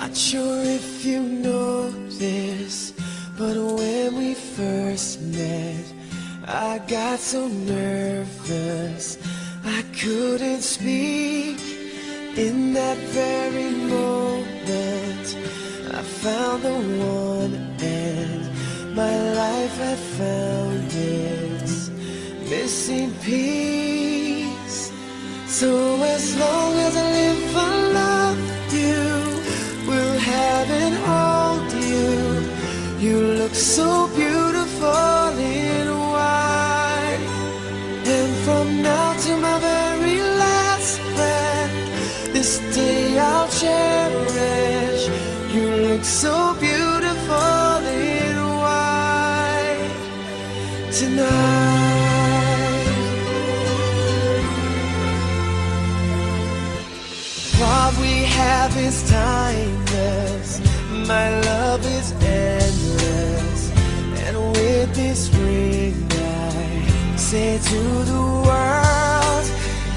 Not sure if you know this, but when we first met, I got so nervous I couldn't speak. In that very moment, I found the one, and my life had found its missing piece. So as long as I live, I love you, will have and hold you. You look so beautiful in white, and from now to my very last breath, this day I'll cherish. You look so beautiful in white tonight. What we have is timeless, my love is endless, and with this ring I say to the world,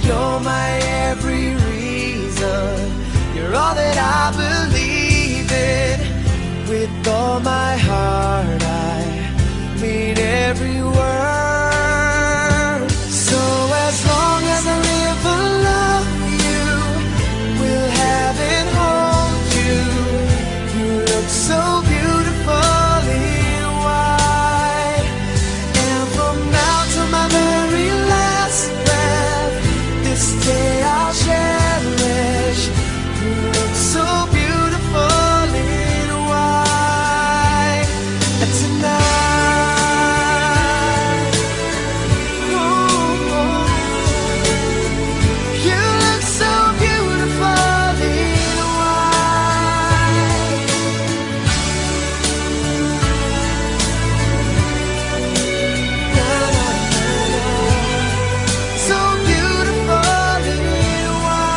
you're my every reason, you're all that I believe in. With all my heart I mean every word. So as long as I live, I love you, will have and hold you. You look so beautiful in white, and from now to my very last breath, this day I'll cherish. You look so beautiful in white tonight. Ooh, you look so beautiful in white. Na, na, na, na. So beautiful in white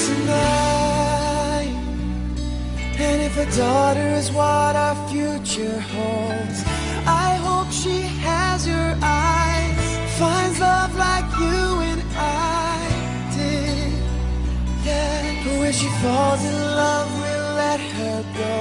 tonight. And if a daughter is what our future holds, I hope she has your eyes, finds love like you and I did. Yeah, but when she falls in love, we'll let her go.